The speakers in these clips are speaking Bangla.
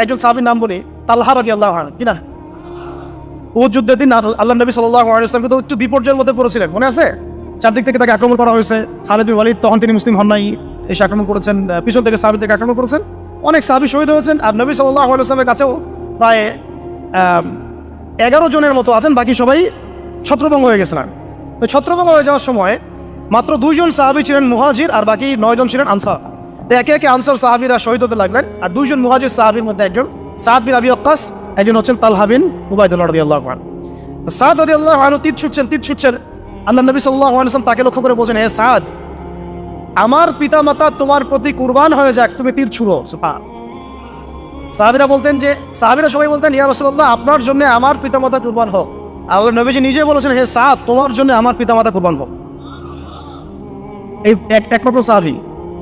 একজন সাহাবীর নাম বলি, তালহা রাদিয়াল্লাহু আনহু, কি না? উহুদ যুদ্ধের দিন আল্লাহ নবী সাল্লাল্লাহু আলাইহি ওয়াসাল্লাম তো একটু বিপর্যয়ের মধ্যে পড়েছিলেন, মনে আছে? চারদিক থেকে তাকে আক্রমণ করা হয়েছে। খালিদ বিন ওয়ালিদ তখন তিনি মুসলিম হন নাই, এসে আক্রমণ করেছেন, পিছন থেকে সাহাবীদেরকে আক্রমণ করেছেন, অনেক সাহাবী শহীদ হয়েছেন। আর নবী সাল্লাল্লাহু আলাইহি ওয়াসাল্লামের কাছেও প্রায় 11 জনের মতো আছেন, বাকি সবাই ছত্রভঙ্গ হয়ে গেছিলেন। তো ছত্রভঙ্গ হয়ে যাওয়ার সময় মাত্র 2 জন সাহাবী ছিলেন মুহাজির, আর বাকি 9 জন ছিলেন আনসার। একে একে আনসার সাহাবীরা শহীদ হতে লাগলেন, আর 2 জন মুহাজির সাহাবীর মধ্যে একজন সাদ বিন আবি ওয়াক্কাস, একজন হচ্ছেন তালহা বিন উবাইদুল্লাহ রাদিয়াল্লাহু আনহু। সাদ রাদিয়াল্লাহু আনহু তীর ছুটছেন। আল্লাহ নবী সাল্লাল্লাহু আলাইহি ওয়াসাল্লাম তাকে লক্ষ্য করে বলছেন, হে সাদ, আমার পিতামাতা তোমার প্রতি কুরবান হয়ে যাক, তুমি তীর ছুঁড়ো। সুবহানাল্লাহ। সাহাবীরা সবাই বলতেন, ইয়া রাসূলুল্লাহ, আপনার জন্য আমার পিতামাতা কুরবান হোক। আল্লাহ নবীজি নিজে বলেছেন, হে সাদ, তোমার জন্য আমার পিতামাতা কুরবান হোক। এই একমাত্র সাহাবী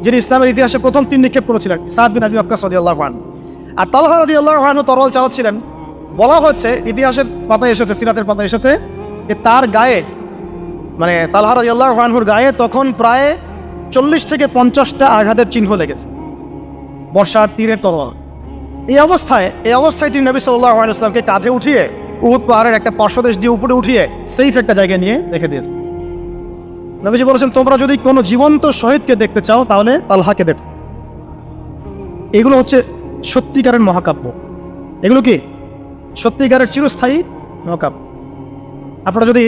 যিনি ইসলামের ইতিহাসে প্রথম তীর নিক্ষেপ করেছিলেন, সাদ বিন আবি ওয়াক্কাস রাদিয়াল্লাহু আনহু। আর তালহা রাদিয়াল্লাহু আনহু তরোয়াল চালাচ্ছিলেন। বলা হচ্ছে, ইতিহাসের পাতায় এসেছে, সিরাতের পাতায় এসেছে যে তার গায়ে, মানে তালহা রাদিয়াল্লাহু আনহুর গায়ে তখন প্রায় 40 থেকে 50টা আঘাতের চিহ্ন লেগেছে, বর্ষার তীরের তরোয়াল। এই অবস্থায় তিনি নবী সাল্লাল্লাহু আলাইহি ওয়াসাল্লামকে কাঁধে উঠিয়ে উহুদ পাহাড়ের একটা পার্শ্বদেশ দিয়ে উপরে উঠিয়ে সেফ একটা জায়গায় নিয়ে রেখে দিয়েছে। নবীজি বলেছেন, তোমরা যদি কোনো জীবন্ত শহীদকে দেখতে চাও তাহলে তালহাকে দেখো। এগুলো হচ্ছে সত্যিকারের মহাকাব্য। এগুলো কি সত্যিকারের চিরস্থায়ী মহাকাব্য। আপনারা যদি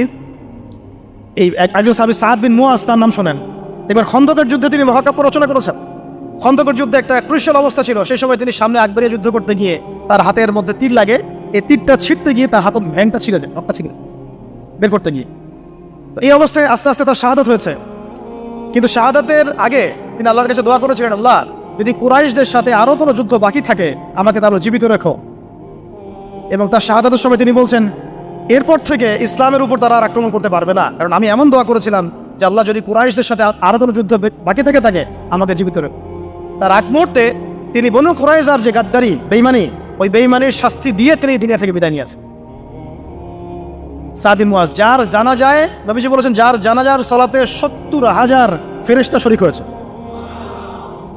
এই একজন সাহাবী সাদ বিন মুআজ, তার নাম শোনেন, এবার খন্দকের যুদ্ধে তিনি মহাকাব্য রচনা করেছেন। খন্দকের যুদ্ধে একটা ক্রুশিয়াল অবস্থা ছিল, সেই সময় তিনি সামনে আগ বাড়িয়ে যুদ্ধ করতে গিয়ে তার হাতের মধ্যে তীর লাগে, এই তীরটা ছিঁড়তে গিয়ে তার হাতের ভ্যানটা ছিঁড়ে যায়, রক্তটা ছিঁড়ে বের করতে গিয়ে। তো এই অবস্থায় আস্তে আস্তে তার শাহাদাত হয়েছে। কিন্তু শাহাদাতের আগে তিনি আল্লাহর কাছে দোয়া করেছিলেন, আল্লাহ, যদি কুরাইশদের সাথে আরো কোনো যুদ্ধ বাকি থাকে আমাকে তারও জীবিত রেখো। এবং তার শাহাদাতের সময় তিনি বলছেন, এরপর থেকে ইসলামের উপর তারা আর আক্রমণ করতে পারবে না, কারণ আমি এমন দোয়া করেছিলাম যে আল্লাহ, যদি কুরাইশদের সাথে আরো কোনো যুদ্ধ বাকি থাকে আমাকে জীবিত রেখো। তার আগ মুহূর্তে তিনি বনু কুরাইজার যে গাদ্দারি, বেঈমানি, ওই বেঈমানির শাস্তি দিয়ে তিনি দুনিয়া থেকে বিদায় নিয়েছেন। সাদ বিন মুআজ, যার জানাজায় নবীজি বলেছেন, যার জানাজার সালাতে 70,000 ফেরেশতা শরীক হয়েছে।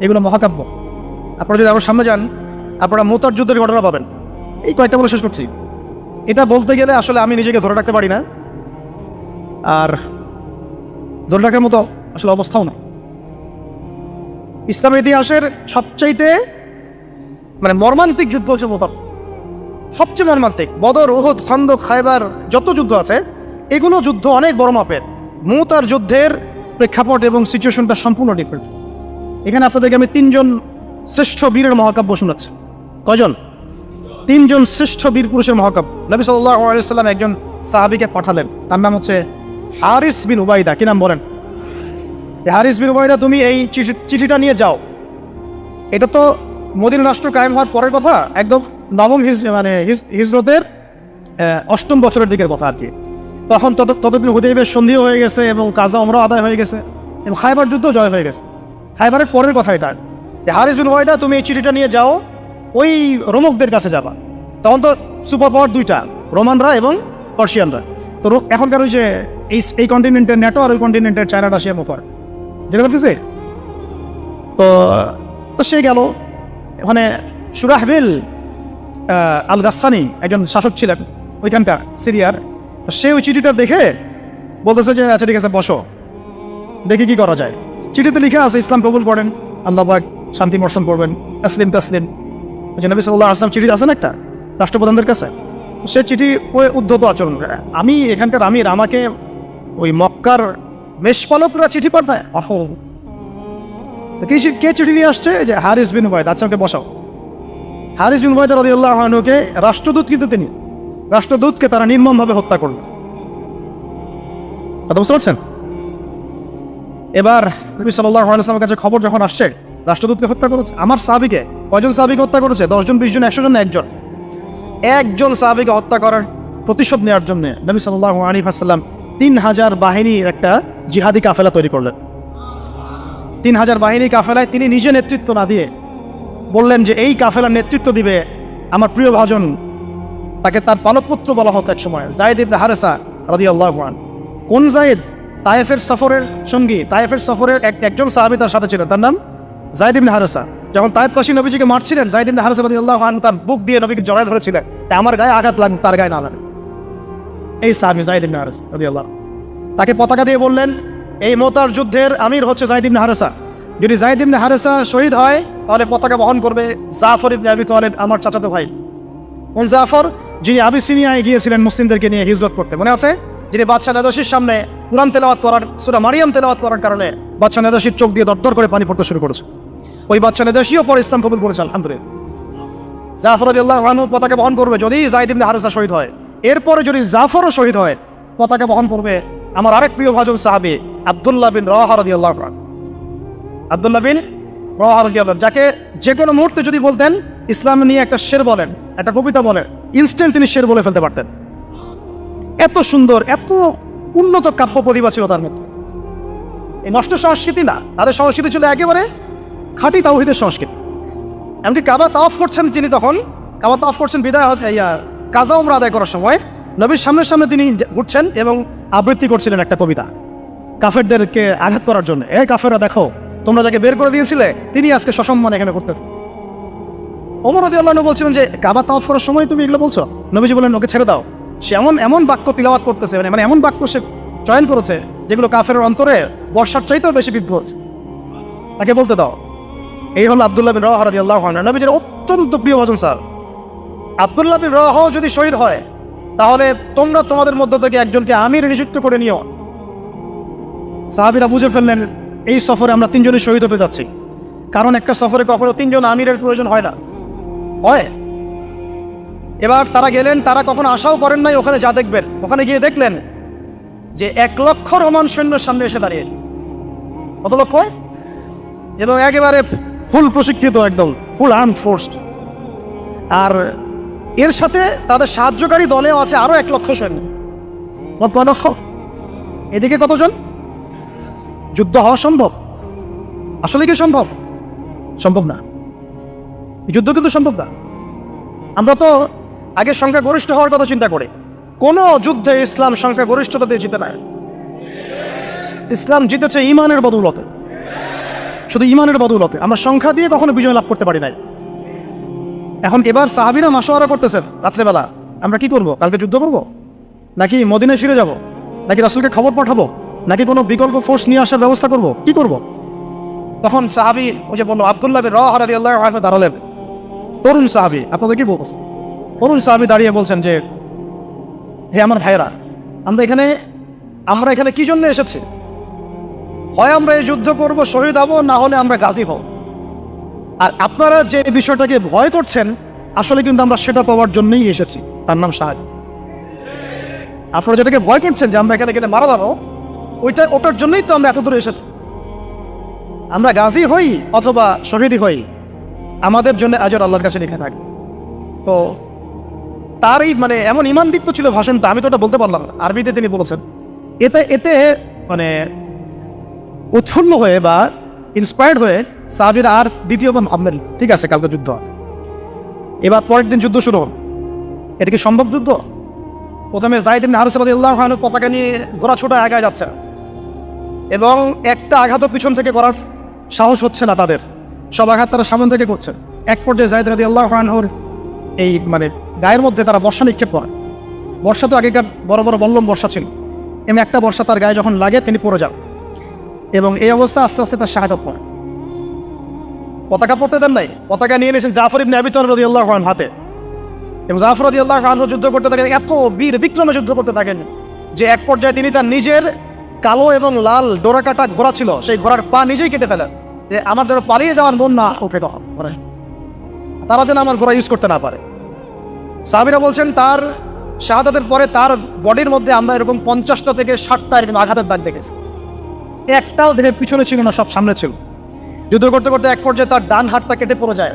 এগুলো মহাকাব্য। আপনারা যদি আরো সামনে যান, আপনারা মুতার যুদ্ধের ঘটনা পাবেন। এই কয়েকটা বলে শেষ করছি। এটা বলতে গেলে আসলে আমি নিজেকে ধরে রাখতে পারি না, আর ধরে রাখার মতো আসলে অবস্থাও না। ইসলামের ইতিহাসের সবচাইতে মর্মান্তিক যুদ্ধ হচ্ছে মুতার, সবচেয়ে মর্মান্তিক। বদর, উহুদ, খন্দক, খায়বার, যত যুদ্ধ আছে এগুলো যুদ্ধ অনেক বড় মাপের। মুতার যুদ্ধের প্রেক্ষাপট এবং সিচুয়েশনটা সম্পূর্ণ ডিফারেন্ট। এখানে আপনাদেরকে আমি 3 জন শ্রেষ্ঠ বীরের মহাকাব্য শোনাচ্ছি। কয়জন? 3 জন শ্রেষ্ঠ বীর পুরুষের মহাকাব্য। নবী সাল্লাল্লাহু আলাইহি ওয়াসাল্লাম একজন সাহাবীকে পাঠালেন, তার নাম হচ্ছে হারিস বিন উবাইদা। কি নাম বলেন? হারিস বিন উবাইদা, তুমি এই চিঠিটা নিয়ে যাও। এটা তো মদিনা রাষ্ট্র কায়েম হওয়ার পরের কথা, একদম নবম হিজরতের 8ম বছরের দিকের কথা আর কি। তখন ততদিন হুদাইবিয়ার সন্ধিও হয়ে গেছে এবং কাজা উমরা আদায় হয়ে গেছে এবং খায়বার যুদ্ধ জয় হয়ে গেছে। খায়বারের পরের কথা এটা। হারিস বিন উবাইদা, তুমি এই চিঠিটা নিয়ে যাও, ওই রোমকদের কাছে যাবা। তখন তো সুপার পাওয়ার 2টা, রোমানরা এবং পার্সিয়ানরা। তো এখনকার ওই যে এই কন্টিনেন্টের ন্যাটো আর ওই কন্টিনেন্টের চায়না রাশিয়ার মতো আর যেটা করতেছে। তো সে গেল ওখানে। সুরাহবিল আল গাসসানি একজন শাসক ছিলেন ওইখানকার সিরিয়ার। তো সে ওই চিঠিটা দেখে বলতেছে যে, আচ্ছা ঠিক আছে, বসো, দেখি কি করা যায়। চিঠিতে লিখে আছে, ইসলাম কবুল করেন, আল্লাহ পাক শান্তি বর্ষণ করবেন, তাসলিম। নবী সাল্লাল্লাহু আলাইহি ওয়াসাল্লাম চিঠি আছে না একটা রাষ্ট্রপ্রধানদের কাছে, সে চিঠি উদ্ধত আচরণ করে। আমি এখানকার আমির, আমাকে ওই মক্কার মেষপালকরা চিঠি পাঠায়। কে চিঠি নিয়ে আসছে? যে হারিস বিন উবাইদা। আচ্ছা, ওকে বসাও। হারিস বিন উবাইদা রাদিয়াল্লাহু আনহুকে রাষ্ট্রদূত, কিন্তু তিনি রাষ্ট্রদূতকে তারা নির্মমভাবে হত্যা করল। কথা বুঝতে পারছেন? এবার নবী সাল্লাল্লাহু আলাইহি ওয়াসাল্লামের কাছে খবর যখন আসছে রাষ্ট্রদূতকে হত্যা করেছে। আমার সাহাবীকে, কয়জন সাহাবীকে হত্যা করেছে? 10 জন, 20 জন, 100 জন না একজন সাহাবীকে হত্যা করার প্রতিশোধ নেওয়ার জন্য নবী সাল্লাল্লাহু আলাইহি ওয়াসাল্লাম 3000 বাহিনীর একটা জিহাদি কাফেলা তৈরি করলেন। 3000 বাহিনী কাফেলায় তিনি নিজে নেতৃত্ব না দিয়ে বললেন যে এই কাফেলার নেতৃত্ব দিবে আমার প্রিয় ভাজন, তাকে তার পালকপুত্র বলা হতো এক সময়, যায়েদ ইবনে হারেসা রাদিয়াল্লাহু আনহু। কোন যায়েদ? তায়েফের সফরের সঙ্গী, তায়েফের সফরের একজন সাহাবী তার সাথে ছিলেন, তার নাম যায়েদ ইবনে হারেসা। যখন তায়েফবাসী নবীজিকে মারছিলেন, যায়েদ ইবনে হারেসা রাদিয়াল্লাহু আনহু তার বুক দিয়ে নবীকে জড়ায় ধরেছিলেন, তাই আমার গায়ে আঘাত লাগবে, তার গায়ে না লাগে। এই সাহাবী যায়েদ ইবনে হারেসা রাদিয়াল্লাহু, তাকে পতাকা দিয়ে বললেন, এই মোতার যুদ্ধের আমির হচ্ছে যায়েদ ইবনে হারেসা। যদি যায়েদ ইবনে হারেসা শহীদ হয় তাহলে পতাকা বহন করবে জাফর ইবনে আবি তালেব, আমার চাচাতো ভাই। কোন জাফর? যিনি আবিসিনিয়ায় গিয়েছিলেন মুসলিমদেরকে নিয়ে হিজরত করতে, মনে আছে? যিনি বাদশাহ নাজাশির সামনে কুরআন তেলাওয়াত করার, সূরা মারিয়াম তেলাওয়াত করার কারণে বাদশাহ নাজাশির চোখ দিয়ে দরদর করে পানি পড়তে শুরু করেছে। ওই বাদশাহ নাজাশিও পরে ইসলাম কবুল করেছে, আলহামদুলিল্লাহ। জাফর রাদিয়াল্লাহু আনহু পতাকা বহন করবে যদি যায়েদ ইবনে হারেসা শহীদ হয়। এরপরে যদি জাফরও শহীদ হয়, পতাকা বহন করবে আমার আরেক প্রিয় ভাজন সাহাবী আব্দুল্লাহ বিন রাওয়াহা রাদিয়াল্লাহু আনহু। আব্দুল্লাহ বিন রাওয়াহা রাদিয়াল্লাহু আনহু, যাকে যে কোনো মুহূর্তে যদি বলতেন ইসলাম নিয়ে একটা শের বলেন, একটা কবিতা বলেন, ইনস্ট্যান্ট তিনি শের বলে ফেলতে পারতেন। এত সুন্দর, এত উন্নত কাব্য প্রতিভা ছিল তার মধ্যে। এই নষ্ট সংস্কৃতি না, তাদের সংস্কৃতি ছিল একেবারে খাঁটি তাওহীদের সংস্কৃতি। এমনকি কাবা তাওয়াফ করছেন তিনি, তখন কাবা তাওয়াফ করছেন বিদায় কাজা উমরা আদায় করার সময় নবীর সামনে সামনে তিনি ঘুরছেন এবং আবৃত্তি করছিলেন একটা কবিতা কাফেরদেরকে আঘাত করার জন্য। এই কাফেররা দেখো, তোমরা যাকে বের করে দিয়েছিলে তিনি আজকে সসম্মান এখানে করতেছে। ওমর রাদিয়াল্লাহু আনহু বলছিলেন যে কাবা তাওয়াফ করার সময় তুমি এগুলো বলছো? নবীজি বললেন ওকে ছেড়ে দাও, সে এমন বাক্য তিলাওয়াত করতেছে, মানে এমন বাক্য সে চয়ন করেছে যেগুলো কাফেরের অন্তরে বর্ষার চাইতেও বেশি বিদ্ধ হচ্ছে, তাকে বলতে দাও। এই হলো আব্দুল্লাহ বিন রাওয়াহা রাদিয়াল্লাহু আনহু, নবীজির অত্যন্ত প্রিয় ভাজন স্যার। আব্দুল্লাহ বিন রাওয়াহা যদি শহীদ হয় তাহলে তোমরা তোমাদের মধ্য থেকে একজনকে আমির নিযুক্ত করে নিও। সাহাবীরা বুঝে ফেললেন এই সফরে আমরা তিনজনই শহীদ হতে যাচ্ছি, কারণ একটা সফরে কখনো তিনজন আমিরের প্রয়োজন হয় না, হয়। এবার তারা গেলেন, তারা কখনো আশাও করেন নাই ওখানে যা দেখবেন। ওখানে গিয়ে দেখলেন যে 1 লক্ষ রোমান সৈন্যের সামনে এসে দাঁড়িয়ে। কত লক্ষ? এবং একেবারে ফুল প্রশিক্ষিত, একদম ফুল আর্ম ফোর্সড। আর এর সাথে তাদের সাহায্যকারী দলেও আছে আরো 1 লক্ষ সৈন্য। লক্ষ, এদিকে কতজন? যুদ্ধ হওয়া সম্ভব? আসলে কি সম্ভব? সম্ভব না, যুদ্ধ কিন্তু সম্ভব না। আমরা তো আগে সংখ্যা গরিষ্ঠ হওয়ার কথা চিন্তা করি। কোন যুদ্ধে ইসলাম সংখ্যা গরিষ্ঠতা দিয়ে জিতে নাই। ইসলাম জিতেছে ইমানের বদৌলতে, শুধু ইমানের বদৌলতে। আমরা সংখ্যা দিয়ে কখনো বিজয় লাভ করতে পারি নাই। এখন এবার সাহাবীরা মাশওয়ারা করতেছেন রাত্রেবেলা, আমরা কি করব? কালকে যুদ্ধ করব, নাকি মদিনায় ফিরে যাব, নাকি রাসূলকে খবর পাঠাবো, নাকি কোনো বিকল্প ফোর্স নিয়ে আসার ব্যবস্থা করব, কি করব? তখন সাহাবী ওই যে বললো আব্দুল্লাহ বিন রাওয়াহা রাদিয়াল্লাহু আনহু দাঁড়ালেন, তরুণ সাহাবী। আপনাদের কি বলছে? তরুণ সাহাবী দাঁড়িয়ে বলছেন যে হে আমার ভাইরা, আমরা এখানে কি জন্য এসেছি? হয় আমরা এই যুদ্ধ করব, শহীদ হব, না হলে আমরা গাজী হব। আর আপনারা যে বিষয়টাকে ভয় করছেন, আসলে কিন্তু আমরা সেটা পাওয়ার জন্যই এসেছি, তার নাম শাহাদাত। আপনারা যেটাকে ভয় করছেন যে আমরা এখানে গেলে মারা যাবো, ওটার জন্যই তো আমরা এত দূরে এসেছি। আমরা গাজী হই অথবা শহীদই হই, আমাদের জন্য আজর আল্লাহর কাছে লিখে থাকে। তো তার এই মানে এমন ইমানদীপ্ত ছিল ভাষণটা, আমি তো ওটা বলতে পারলাম না, আরবিতে তিনি বলেছেন। এতে মানে উৎফুল্ল হয়ে বা ইন্সপায়ার্ড হয়ে সাহাবীরা আর দ্বিতীয়বার ভাবলেন ঠিক আছে কালকে যুদ্ধ হয়। এবার পরের দিন যুদ্ধ শুরু হল। এটা কি সম্ভব যুদ্ধ? প্রথমে যায়েদ ইবনে হারেসা রাদিয়াল্লাহু আনহু পতাকা নিয়ে ঘোড়া ছোটা আগায় যাচ্ছে এবং একটা আঘাতও পিছন থেকে করার সাহস হচ্ছে না তাদের, সব আঘাত তারা সামনে থেকে করছে। এক পর্যায়ে যায়েদ রাদিয়াল্লাহু আনহুর এই মানে গায়ের মধ্যে তারা বর্ষা নিক্ষেপ করে। বর্ষা তো আগেকার বড় বড় বল্লম বর্ষা ছিল, এমনি একটা বর্ষা তার গায়ে যখন লাগে তিনি পড়ে যান এবং এই অবস্থা আস্তে আস্তে তার শাহাদাত পড়ে। পতাকা পড়তে দেন নাই, পতাকা নিয়ে নিয়েছেন জাফর ইবনে আবি তালেব রাদিয়াল্লাহু আনহু হাতে, এবং জাফর রাদিয়াল্লাহু আনহু যুদ্ধ করতে থাকেন, এত বীর বিক্রমে যুদ্ধ করতে থাকেন যে এক পর্যায়ে তিনি তার নিজের কালো এবং লাল ডোরাকাটা ঘোড়া ছিল, সেই ঘোড়ার পা নিজেই কেটে ফেলেন যে আমার যেন পালিয়ে যাওয়ার মন না উঠে, তখন তারা যেন আমার ঘোড়া ইউজ করতে না পারে। সাহাবীরা বলছেন তার শাহাদাতের পরে তার বডির মধ্যে আমরা এরকম 50টা থেকে 60টা এরকম আঘাতের দাগ দেখেছি। একটাও দেখে পিছনে ছিল না, সব সামনে ছিল। যুদ্ধ করতে করতে এক পর্যায়ে তার ডান হাতটা কেটে পড়ে যায়।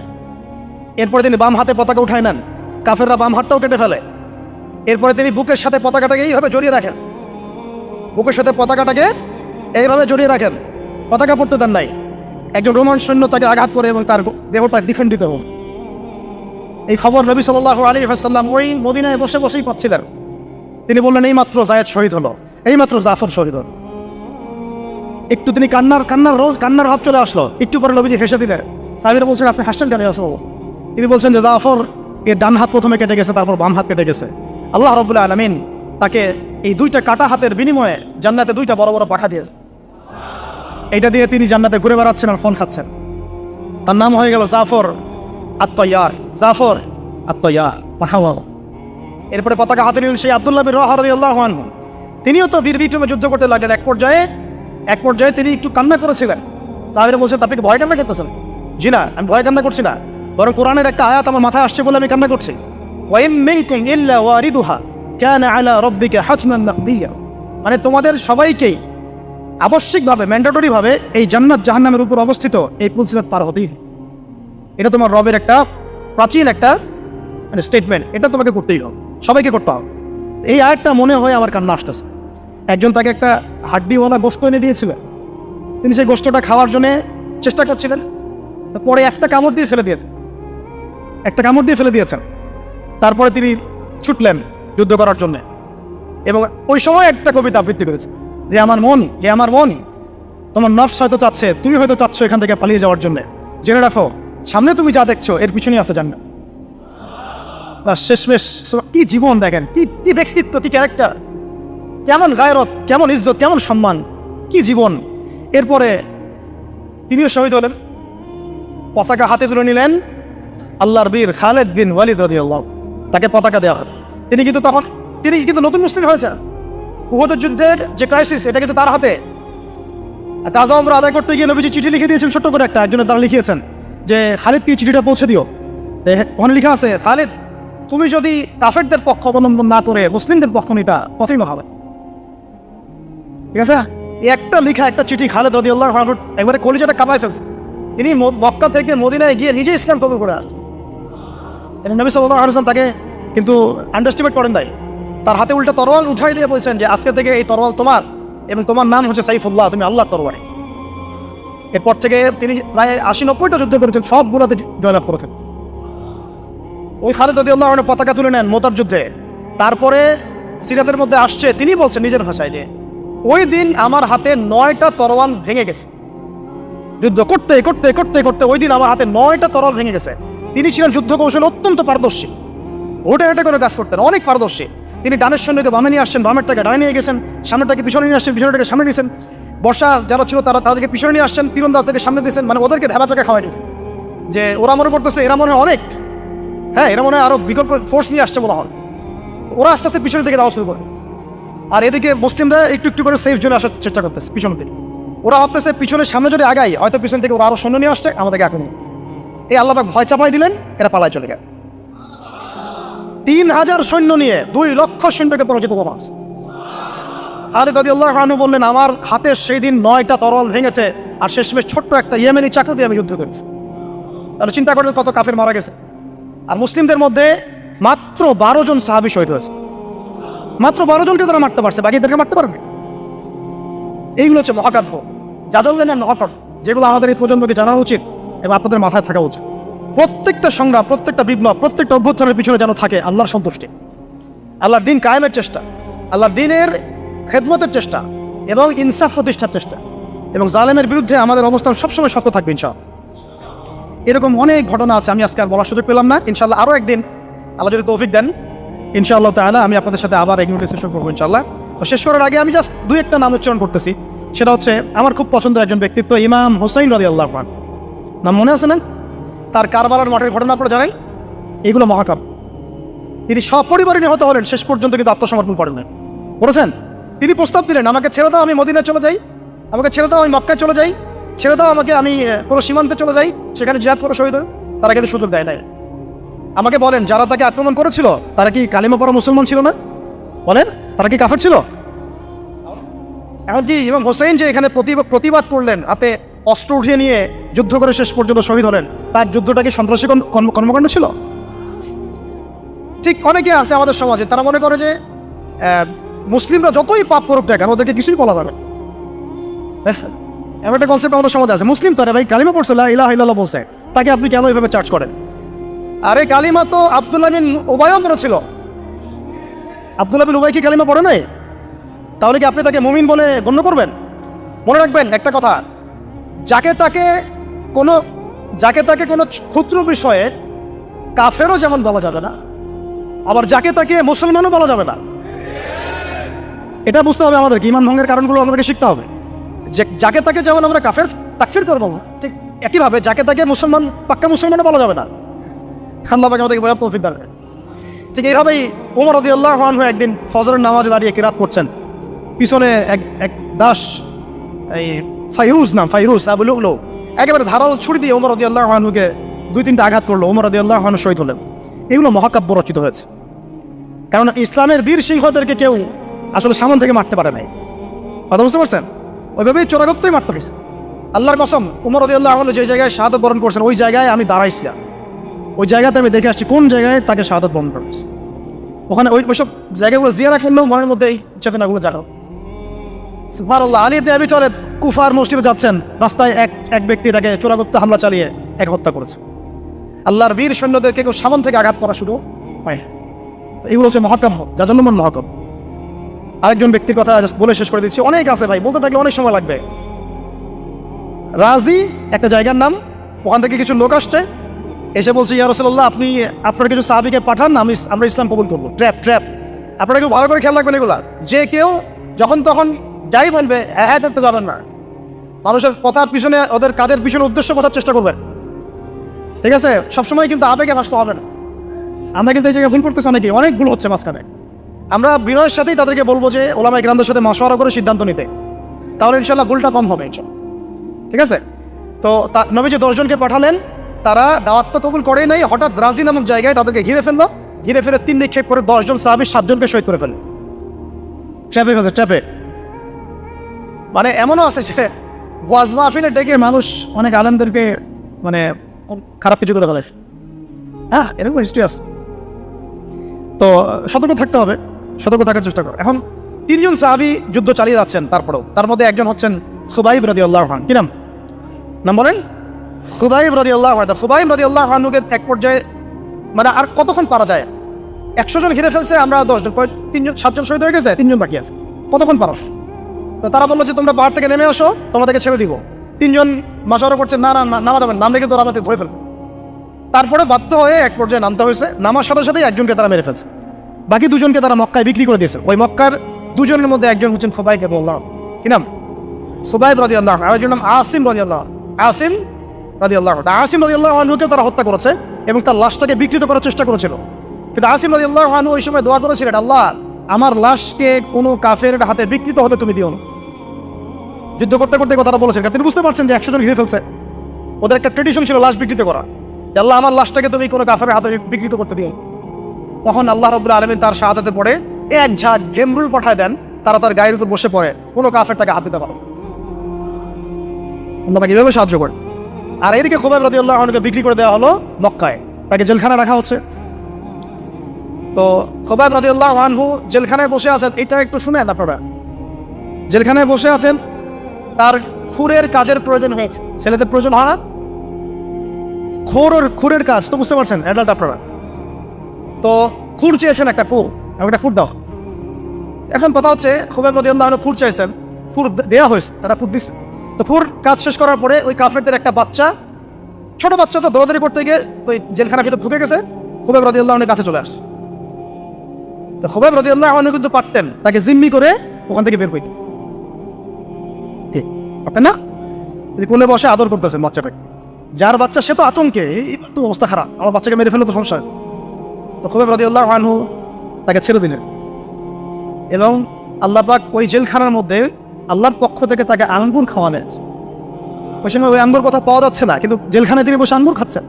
এরপরে তিনি বাম হাতে পতাকা উঠায় নেন, কাফেররা বাম হাতটাও কেটে ফেলে। এরপরে তিনি বুকের সাথে পতাকাটাকে এইভাবে জড়িয়ে রাখেন, বুকের সাথে পতাকাটাকে এইভাবে জড়িয়ে রাখেন, পতাকা পড়তে দেন নাই। একজন রোমান সৈন্য তাকে আঘাত করে এবং তার দেহটা দ্বিখণ্ডিত হল। এই খবর নবী সাল্লাল্লাহু আলাইহি ওয়াসাল্লাম ওই মদিনায় বসে বসেই পাচ্ছিলেন। তিনি বললেন এই মাত্র যায়েদ শহীদ হলো, এই মাত্র জাফর শহীদ হলো। একটু তিনি কান্নার ভাব চলে আসলো। একটু পরে নবীজি হেসে দিলেন, সাহাবীরা বলছেন আপনি হাসছেন কেন ইয়া রাসূলুল্লাহ? তিনি বলছেন যে জাফর এর ডান হাত প্রথমে কেটে গেছে, তারপর বাম হাত কেটে গেছে। আল্লাহ রাব্বুল আলামিন তাকে এই দুইটা কাটা হাতের বিনিময়ে জান্নাতে দুইটা বড় বড় পাঠা দিয়েছে। এইটা দিয়ে তিনি জান্নাতে ঘুরে বেড়াচ্ছেন আর ফোন খাচ্ছেন। তার নাম হয়ে গেল জাফর আত-তাইয়ার, জাফর আত-তাইয়ার, মারহাবা। এরপরে পতাকা হাতে নিলেন সেই আব্দুল্লাহ বিন রাওয়াহা রাদিয়াল্লাহু আনহু। তিনিও তো বীর বিক্রমে যুদ্ধ করতে লাগলেন। এক পর্যায়ে তিনি একটু কান্না করেছিলেন। সাহাবীরা বলছেন আপনি কি ভয় কান্না করতেছেন? জি না, আমি ভয় কান্না করছি না, বরং কোরআনের একটা আয়াত আমার মাথায় আসছে বলে আমি কান্না করছি। ওয়া ইম মিনকুম ইল্লা ওয়ারিদুহা কানা আলা রাব্বিকা হাতমান মাকদিয়া। মানে তোমাদের সবাইকেই আবশ্যিকভাবে, ম্যান্ডেটরিভাবে এই জান্নাত জাহান্নামের উপর অবস্থিত এই পুলসিরাত পার হতেই হবে। এটা তোমার রবের একটা প্রাচীন একটা মানে স্টেটমেন্ট, এটা তোমাকে করতেই হবে, সবাইকে করতে হবে। এই আয়াতটা মনে হয় আমার কান্না আসতেছে। একজন তাকে একটা হাড্ডিওয়ালা গোশত এনে দিয়েছিলেন, তিনি সেই গোশতটা খাওয়ার জন্য চেষ্টা করছিলেন, পরে একটা কামড় দিয়ে ফেলে দিয়েছেন। তারপরে তিনি ছুটলেন যুদ্ধ করার জন্য, এবং ওই সময় একটা কবিতা আবৃত্তি করেছে যে আমার মন, তোমার নফস হয়তো চাচ্ছে, তুমি হয়তো চাচ্ছ এখান থেকে পালিয়ে যাওয়ার জন্য, জেনে রাখো সামনে তুমি যা দেখছো এর পিছনেই আছে জান্নাত। বা শেষমেশ কি জীবন দেখেন, কি ব্যক্তিত্ব, কি ক্যারেক্টার, কেমন গায়রত, কেমন ইজ্জত, কেমন সম্মান, কি জীবন। এরপরে তিনিও শহীদ হলেন, পতাকা হাতে তুলে নিলেন আল্লাহর বীর খালেদ বিন ওয়ালিদ রাদিয়াল্লাহু, তাকে পতাকা দেওয়া হয়। তিনি কিন্তু নতুন মুসলিম হয়েছেন। উহুদের যুদ্ধের যে ক্রাইসিস, এটা কিন্তু তার হাতে। কাজা উমরা আদায় করতে গিয়ে নবীজি চিঠি লিখে দিয়েছেন ছোট্ট করে একটা, একজনের তারা লিখিয়েছেন যে খালিদ কি চিঠিটা পৌঁছে দিও। ওখানে লেখা আছে, খালিদ তুমি যদি কাফেরদের পক্ষ অবলম্বন না করে মুসলিমদের পক্ষ নিতা কঠিন হবে। ঠিক আছে, একটা লেখা একটা চিঠি খালিদ রাদিয়াল্লাহু আনহু একবারে কলিজাটা কাঁপায় ফেলছে। তিনি মক্কা থেকে মদিনায় গিয়ে নিজে ইসলাম কবুল করে আসছেন। নবী সাল্লাল্লাহু আলাইহি ওয়াসাল্লাম তাকে কিন্তু আন্ডারস্টিমেট করেন নাই। তার হাতে উল্টা তরোয়াল উঠাই দিয়ে বলছেন যে আজকে থেকে এই তরোয়াল তোমার, এবং তোমার নাম হচ্ছে সাইফুল্লাহ, তুমি আল্লাহর তরবারি। এরপর থেকে তিনি প্রায় 80-90টা যুদ্ধ করেছেন, সবগুলোতে জয়লাভ করেছেন। ওই খালিদ রাদিয়াল্লাহু আনহু পতাকা তুলে নেন মোতার যুদ্ধে। তারপরে সিরাতের মধ্যে আসছে, তিনি বলছেন নিজের ভাষায় যে ওই দিন আমার হাতে 9টা তরোয়াল ভেঙে গেছে। যুদ্ধ করতে করতে করতে করতে ওই দিন আমার হাতে 9টা তরোয়াল ভেঙে গেছে। তিনি ছিলেন যুদ্ধ কৌশল অত্যন্ত পারদর্শী, ওটা কোনো কাজ করতেন, অনেক পারদর্শী। তিনি ডানের সৈন্যকে বামে নিয়ে আসছেন, বামেরটাকে ডানে নিয়ে গেছেন, সামনেটাকে পিছনে নিয়ে আসছেন, পিছনেটাকে সামনে নিয়েছেন। বর্ষা যারা ছিল তাদেরকে পিছনে নিয়ে আসছেন, তীরন্দাজদেরকে সামনে দিয়েছেন। মানে ওদেরকে ভেবাচাকা খাওয়াই দিয়েছেন যে ওরা মনে করতেছে এরা মনে হয় অনেক, হ্যাঁ এরা মনে হয় আরো বিকল্প ফোর্স নিয়ে আসছে বলা হয়। ওরা আস্তে আস্তে পিছনের দিকে যাওয়া শুরু করে, আর এদিকে মুসলিমরা একটু একটু করে সেফ জোনে আসার চেষ্টা করতেছে পিছনের দিকে। ওরা ভাবতেছে পিছনের সামনে যদি আগাই হয়তো পিছন থেকে ওরা আরো সৈন্য নিয়ে আসছে, আমাদেরকে এখন এই আল্লাহ পাক ভয় চাপাই দিলেন, এরা পালায় চলে গেল। 3000 সৈন্য নিয়ে 2 লক্ষ সৈন্যকে পরাজিত করা হয়েছে। খালিদ রাদিয়াল্লাহু আনহু বললেন আমার হাতে সেই দিন 9টা তরোয়াল ভেঙেছে, আর শেষমেশ ছোট্ট একটা ইয়েমেনি চাকু দিয়ে আমি যুদ্ধ করেছি। তাহলে চিন্তা করেন কত কাফের মারা গেছে। আর মুসলিমদের মধ্যে মাত্র 12 জন সাহাবী শহীদ হয়েছে, মাত্র 12 জনকে তারা মারতে পারছে, বাকিদেরকে মারতে পারবে। এইগুলো হচ্ছে মহাকাব্য, জাদুল্লাহ মহাকাব্য, যেগুলো আমাদের এই প্রজন্মকে জানা উচিত এবং আপনাদের মাথায় থাকা উচিত। প্রত্যেকটা সংগ্রাম, প্রত্যেকটা বিপ্লব, প্রত্যেকটা অভ্যুত্থানের পিছনে যেন থাকে আল্লাহর সন্তুষ্টি, আল্লাহর দিন কায়েমের চেষ্টা, আল্লাহর দিনের খেদমতের চেষ্টা এবং ইনসাফ প্রতিষ্ঠার চেষ্টা, এবং জালেমের বিরুদ্ধে আমাদের অবস্থান সবসময় শক্ত থাকবে ইনশাআল্লাহ। এরকম অনেক ঘটনা আছে, আমি আজকে আর বলার সুযোগ পেলাম না। ইনশাআল্লাহ আরও একদিন আল্লাহ যদি তৌফিক দেন ইনশাআল্লাহ তাআলা আমি আপনাদের সাথে আবার এগিয়ে সেশন করবো ইনশাআল্লাহ। তো শেষ করার আগে আমি জাস্ট 2-1টা নাম উচ্চারণ করতেছি। সেটা হচ্ছে আমার খুব পছন্দের একজন ব্যক্তিত্ব, ইমাম হুসাইন রাদিয়াল্লাহু আনহু। নাম মনে আছে না? তার কারবালার মাঠের ঘটনা আপনারা জানেন। এইগুলো মহাকাব্য। তিনি সপরিবারে নিহত হলেন, শেষ পর্যন্ত কিন্তু আত্মসমর্পণ করেন না, বলেছেন। তিনি প্রস্তাব দিলেন আমাকে ছেড়ে দাও, আমি মদিনায় চলে যাই, আমাকে ছেড়ে দাও, আমি মক্কায় চলে যাই, ছেড়ে দাও আমাকে, আমি কোনো সীমান্তে চলে যাই, সেখানে জিহাদ করে শহীদ হই। তারা কিন্তু সুযোগ দেয় নাই। আমাকে বলেন যারা তাকে আক্রমণ করেছিল তারা কি কালিমা পড়া মুসলমান ছিল না? বলেন তারা কি কাফের ছিল? এখন কি ইমাম হোসেন যে এখানে প্রতিবাদ করলেন, হাতে অস্ত্র উঠিয়ে নিয়ে যুদ্ধ করে শেষ পর্যন্ত শহীদ হলেন, তার যুদ্ধটা কি সন্ত্রাসী কর্মকাণ্ড ছিল? ঠিক অনেকে আছে আমাদের সমাজে, তারা মনে করে যে মুসলিমরা যতই পাপ করুক না কেন ওদেরকে কিছুই বলা যাবে। এমন একটা কনসেপ্ট আমাদের সমাজে আছে, মুসলিম তো ভাই কালিমা পড়ছে, লা ইলাহা ইল্লাল্লাহ বলছে, তাকে আপনি কেন এইভাবে চার্জ করেন? আরে কালিমা তো আব্দুল্লাহ বিন উবাইও পড়েছিল। আব্দুল্লাহ বিন উবাই কি কালিমা পড়ে নাই? তাহলে কি আপনি তাকে মুমিন বলে গণ্য করবেন? মনে রাখবেন একটা কথা, যাকে তাকে কোনো যাকে তাকে কোনো ক্ষুদ্র বিষয়ে কাফেরও যেমন বলা যাবে না, আবার যাকে তাকে মুসলমানও বলা যাবে না। এটা বুঝতে হবে আমাদেরকে, ঈমান ভঙ্গের কারণগুলো আমাদেরকে শিখতে হবে। যে যাকে তাকে যেমন আমরা কাফের তাকফির করবো, ঠিক একইভাবে যাকে তাকে মুসলমান পাক্কা মুসলমানও বলা যাবে না। আল্লাহ পাক আমাদেরকে বোঝার তৌফিক দান করেন। ঠিক এইভাবেই ওমর রাদিয়াল্লাহু আনহু একদিন ফজরের নামাজে দাঁড়িয়ে কিরাত করছেন, পিছনে এক দাস, এই ফাইরুজ আবু লুলু একেবারে ধারালো ছুরি দিয়ে ওমর রাদিয়াল্লাহু আনহুকে 2-3টা আঘাত করলো। ওমর রাদিয়াল্লাহু আনহু শহীদ হলেন। এগুলো মহাকাব্য রচিত হয়েছে, কারণ ইসলামের বীর সিংহদেরকে কেউ আসলে সামনে থেকে মারতে পারে নাই। কথা বুঝতে পারছেন? ওইভাবেই চোরাগপ্তই মারতে হয়েছে। আল্লাহর কসম, ওমর রাদিয়াল্লাহু আনহু যে জায়গায় শাহাদাত বরণ করছেন ওই জায়গায় আমি দাঁড়াইছি, ওই জায়গাতে আমি দেখে আসছি কোন জায়গায় তাকে শাহাদাত বরণ করেছে। ওখানে ওইসব জায়গাগুলো জিয়ারা করলেও মনের মধ্যে এই চেতনাগুলো জানো। সুবহানাল্লাহ। আলী ইবনে আবি তালেব কুফার মসজিদে যাচ্ছেন, রাস্তায় এক ব্যক্তি তাকে চোরাগপ্ত হামলা চালিয়ে হত্যা করেছে। আল্লাহর বীর সৈন্যদেরকে কেউ সামন থেকে আঘাত করা শুরু হয় না। এগুলো হচ্ছে মহাকাব্য, যার জন্য মন মহাকাব্য। আরেকজন ব্যক্তির কথা বলে শেষ করে দিচ্ছি, অনেক আছে ভাই, বলতে থাকলে অনেক সময় লাগবে। রাজি একটা জায়গার নাম, ওখান থেকে কিছু লোক আসছে, এসে বলছে ইয়া রাসূলুল্লাহ, আপনি আপনার কিছু সাহাবীকে পাঠান, আমরা ইসলাম কবুল করবো। ট্র্যাপ। আপনারা কেউ ভালো করে খেয়াল রাখবেন এগুলা। যে কেউ যখন তখন যাই বলবে হ্যাঁ করতে যাবেন না। মানুষের কথার পিছনে, ওদের কাজের পিছনে উদ্দেশ্য বোঝার চেষ্টা করবেন, ঠিক আছে? সবসময় কিন্তু আবেগে ভাসতে হবে না। আমরা কিন্তু এই জায়গায় ভুল করতেছি, অনেক ভুল হচ্ছে মাঝখানে। আমরা বিনয়ের সাথেই তাদেরকে বলবো যে ওলামায়ে কেরামদের সাথে মাশওয়ারা করে সিদ্ধান্ত নিতে, তাহলে ইনশাল্লাহ ভুলটা কম হবে ইনশাল্লাহ, ঠিক আছে? তো নবীজি 10 জনকে পাঠালেন, তারা দাওয়াত তো কবুল করেই নাই, হঠাৎ রাজি নামক জায়গায় তাদেরকে ঘিরে ফেলে 3 নিক্ষেপ করে 10 জন সাহাবী 7 জনকে শহীদ করে ফেলেন। ট্র্যাপে। মানে এমনও আছে যে ওয়াজ মাহফিলে ডেকে মানুষ অনেক আলেমদেরকে মানে খারাপ কিছু করে ফেলেছে। হ্যাঁ, এরকম হিস্ট্রি আছে। তো সতর্ক থাকতে হবে, সতর্ক থাকার চেষ্টা করো। এখন 3 জন সাহাবী যুদ্ধ চালিয়ে যাচ্ছেন, তারপরেও তার মধ্যে একজন হচ্ছেন খুবাইব রাদিয়াল্লাহু আনহু। কি নাম বলেন? খুবাইব রাদিয়াল্লাহু আনহু। খুবাইব রাদিয়াল্লাহু আনহুকে এক পর্যায়ে মানে আর কতক্ষণ পারা যায়, 100 জন ঘিরে ফেলছে, আমরা 10 জন, 7 জন শহীদ হয়ে গেছে, 3 জন বাকি আছে, কতক্ষণ পারো? তো তারা বললো যে তোমরা পাহাড় থেকে নেমে আসো, তোমাদেরকে ছেড়ে দিব। 3 জন মাশওয়ারা করছে, না নামা যাবেন, নামলে কিন্তু ওরা আমাদের ধরে ফেলবে। তারপরে বাধ্য হয়ে এক পর্যায়ে নামতে হয়েছে। নামার সাথে সাথেই একজনকে তারা মেরে ফেলছে, বাকি 2 জনকে তারা মক্কায় বিক্রি করে দিয়েছে। ওই মক্কার 2 জনের মধ্যে একজন হচ্ছেন খুবাইব রাদিয়াল্লাহু আনহু। কি নাম? খুবাইব রাদিয়াল্লাহু আনহু। আরেকজন নাম আসিম রাদিয়াল্লাহু আনহুকে তারা হত্যা করেছে এবং তার লাশটাকে বিকৃত করার চেষ্টা করেছিল। কিন্তু আসিম রাদিয়াল্লাহু আনহু ওই সময় দোয়া করেছিলেন, আল্লাহ আমার লাশকে কোনো কাফের হাতে বিকৃত হতে তুমি দিও না। যুদ্ধ করতে করতে কথাটা বলেছেন, তিনি বুঝতে পারছেন যে 100 জন ঘিরে ফেলছে। ওদের একটা ট্রেডিশন ছিল লাশ বিকৃত করা, আল্লাহ আমার লাশটাকে তুমি কোনো কাফের হাতে বিকৃত করতে দিও। তখন আল্লাহ রাব্বুল আলামিন তার শাহাদাতে পড়ে এক ঝাঁক গেমরুল পাঠায় দেন, তারা তার গায়ের উপর বসে পড়ে, কোনো কাফের তাকে হাত দিতে পারো। আল্লাহ পাক এভাবে সাহায্য করে। আর এদিকে খুবাইব রাদিয়াল্লাহু আনহুকে বিক্রি করে দেওয়া হলো মক্কায়, তাকে জেলখানায় রাখা হচ্ছে। তো খুবাইব রাদিয়াল্লাহু আনহু জেলখানায় বসে আছেন, এটা একটু শুনেন আপনারা। জেলখানায় বসে আছেন, তার খুরের কাজের প্রয়োজন হয়েছে। ছেলেদের প্রয়োজন হয় না? খুরের কাজ তো বুঝতে পারছেন, অ্যাডাল্ট আপনারা। তো খুর চেয়েছেন, একটা খুর দাও। এখন কথা হচ্ছে খুবাইব রাদিয়াল্লাহু আনহু খুর চাইছেন, খুর দেওয়া হয়েছে, তারা খুর দিচ্ছে। তো খুর কাজ শেষ করার পরে ওই কাফেরদের একটা বাচ্চা, ছোট বাচ্চাটা দৌড়াদৌড়ি করতে গিয়ে ওই জেলখানার ভিতরে ঢুকে গেছে, খুবাইব রাদিয়াল্লাহু আনহুর কাছে চলে আসছে। তো খুবাইব রাদিয়াল্লাহু আনহু কিন্তু পারতেন তাকে জিম্মি করে ওখান থেকে বের করতে, পারতেন না? কোলে বসে আদর করতেছেন বাচ্চাটাকে, যার বাচ্চা সে তো আতঙ্কে, তো অবস্থা খারাপ, আমার বাচ্চাকে মেরে ফেলে তো সমস্যা। তো খুবাইব রাদিয়াল্লাহু আনহু তাকে ছেড়ে দিলেন এবং আল্লাহ পাক ওই জেলখানার মধ্যে আল্লাহর পক্ষ থেকে তাকে আঙ্গুর খাওয়ালেন। ওই সময় ওই আঙ্গুর কথা পাওয়া যাচ্ছে না, কিন্তু জেলখানায় তিনি বসে আঙ্গুর খাচ্ছেন।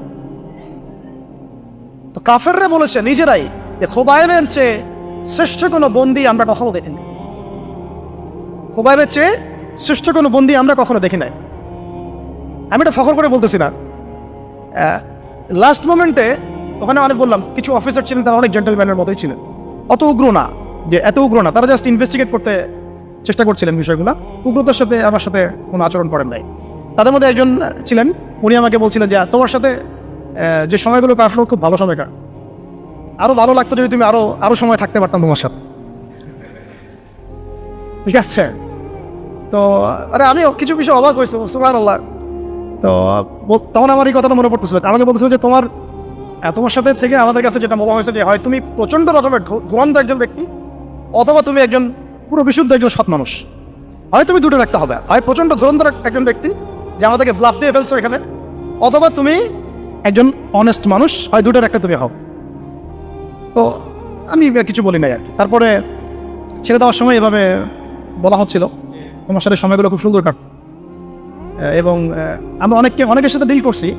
তো কাফেররা বলেছে নিজেরাই যে খুবাইবের চেয়ে শ্রেষ্ঠ কোনো বন্দী আমরা কখনো দেখিনি, খুবাইবের চেয়ে শ্রেষ্ঠ কোনো বন্দী আমরা কখনো দেখি নাই। আমি এটা ফখর করে বলতেছি না। লাস্ট মোমেন্টে ওখানে অনেক বললাম, কিছু অফিসার ছিলেন, তারা অনেক জেন্টলম্যানের মতোই ছিলেন, অত উগ্র না, যে এত উগ্র না, তারা জাস্ট ইনভেস্টিগেট করতে চেষ্টা করছিলেন বিষয়গুলো, উগ্রতার সাথে আমার সাথে কোনো আচরণ করেন নাই। তাদের মধ্যে একজন ছিলেন, উনি আমাকে বলছিলেন যে তোমার সাথে যে সময়গুলো কাটলো খুব ভালো সময় কাট, আরও ভালো লাগতো যদি তুমি আরো সময় থাকতে পারতাম তোমার সাথে, ঠিক আছে? তো আরে আমি কিছু বিষয় অবাক হয়েছি, সুবহানাল্লাহ। তো তখন আমার এই কথাটা মনে পড়তেছিল, আমাকে বলতেছিল যে তোমার সাথে থেকে আমাদের কাছে যেটা মনে হয়েছে যে হয় তুমি প্রচণ্ড রকমের ধুরন্ধ একজন ব্যক্তি, অথবা তুমি একজন পুরো বিশুদ্ধ একজন সৎ মানুষ। হয় তুমি দুটো রাখতে হবে, হয় প্রচণ্ড ধুরন্ধর একজন ব্যক্তি যে আমাদেরকে ব্লাফ দিয়ে ফেলছো এখানে, অথবা তুমি একজন অনেস্ট মানুষ, হয় দুটোর একটা তুমি হও। তো আমি কিছু বলি নাই আর কি। তারপরে ছেড়ে দেওয়ার সময় এভাবে বলা হচ্ছিল তোমার সাথে সময়গুলো খুব সুন্দর কাট, এবং আমরা অনেকের সাথে ডিল করছি,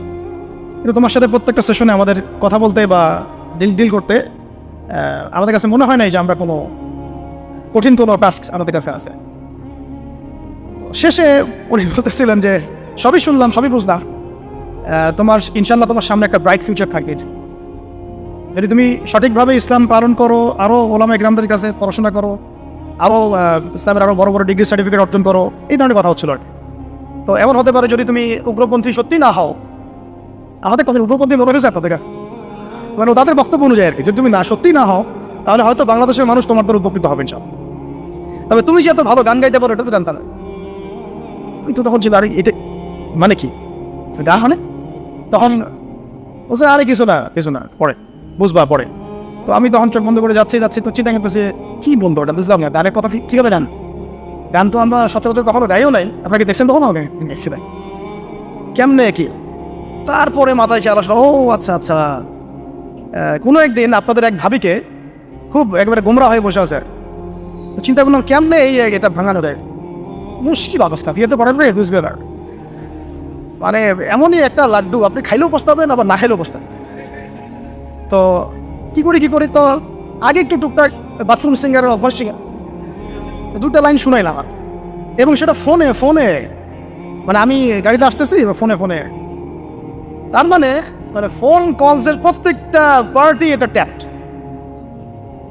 কিন্তু তোমার সাথে প্রত্যেকটা সেশনে আমাদের কথা বলতে বা ডিল করতে আমাদের কাছে মনে হয় নাই যে আমরা কোনো কঠিন কোনো টাস্ক আমাদের কাছে আছে। শেষে উনি বলতেছিলেন যে সবই শুনলাম, সবই বুঝলাম, তোমার ইনশাল্লাহ তোমার সামনে একটা ব্রাইট ফিউচার থাকবে যদি তুমি সঠিকভাবে ইসলাম পালন করো, আরও ওলামা ইকরামদের কাছে পড়াশোনা করো, আরও ইসলামের আরও বড় বড় ডিগ্রি সার্টিফিকেট অর্জন করো, এই ধরনের কথা হচ্ছিল আর কি। তো এমন হতে পারে যদি তুমি উগ্রপন্থী সত্যি না হও, আমাদের কথা উগ্রপন্থী মনে হয়েছে আপনাদের কাছে, মানে তাদের বক্তব্য অনুযায়ী আর কি, যদি তুমি সত্যি না হও তাহলে হয়তো বাংলাদেশের মানুষ তোমার দ্বারা উপকৃত হবেন সব। তবে তুমি যে এত ভালো গান গাইতে পারো এটা তো জানতাম না। কিন্তু তখন ছিল আরে এটা মানে কি গান মানে, তখন বলছে আরে কিছু না পরে বুঝবা পরে। তো আমি তখন চোখ বন্ধ করে যাচ্ছি তো চিন্তা করতেছি কি বলবো ওটা বুঝলাম না, গানের কথা ঠিক হবে গান তো আমরা সচরাচর কখনো গাইও নাই, আপনাকে দেখছেন তখন হবে কেমনে কি। তারপরে মাথায় খেয়াল আসলো, ও আচ্ছা কোনো একদিন আপনাদের এক ভাবিকে খুব একবারে গোমরা হয়ে বসে আছে, চিন্তা করলাম কেমনে এটা ভাঙানো দেয়, মুশকিল অবস্থা দিয়ে তো পারেন বুঝবে না, মানে এমনই একটা লাড্ডু আপনি খাইলেও পস্তাবেন আবার না খাইলেও পস্তাবেন। তো কি করি তো আগে একটু টুকটাক বাথরুম সিঙ্গারের অভ্যাস সিঙ্গার দুটা লাইন শুনাইলাম আমার, এবং সেটা ফোনে মানে আমি গাড়িতে আসতেছি ফোনে, তার মানে ফোন কলসের প্রত্যেকটা পার্টি এটা ট্যাপড।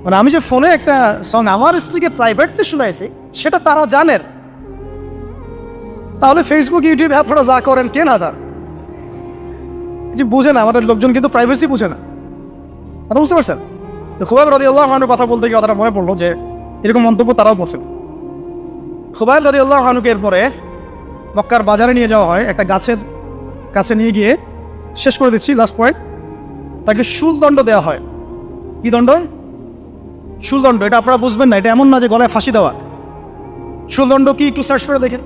মানে আমি যে ফোনে একটা সং আমার স্ত্রীকে প্রাইভেটলি শুনাইছি সেটা তারা জানেন, তাহলে ফেসবুক ইউটিউবে আপনারা যা করেন কে না জান, যে বুঝে না আমাদের লোকজন কিন্তু প্রাইভেসি বুঝে না, আপনি বুঝতে পারছেন। তো খুবাইব রাদিয়াল্লাহু আনহুর কথা বলতে গিয়ে কথাটা মনে পড়লো যে এরকম মন্তব্য তারাও করছেন। খুবাইব রাদিয়াল্লাহু আনহুকে এরপরে মক্কার বাজারে নিয়ে যাওয়া হয়, একটা গাছের কাছে নিয়ে গিয়ে, শেষ করে দিচ্ছি লাস্ট পয়েন্ট, তাকে শুলদণ্ড দেওয়া হয়। কি দণ্ড? শুলদণ্ড। এটা আপনারা বুঝবেন না, এটা এমন না যে গলায় ফাঁসি দেওয়া। শুলদণ্ড কি একটু সার্চ করে দেখেন।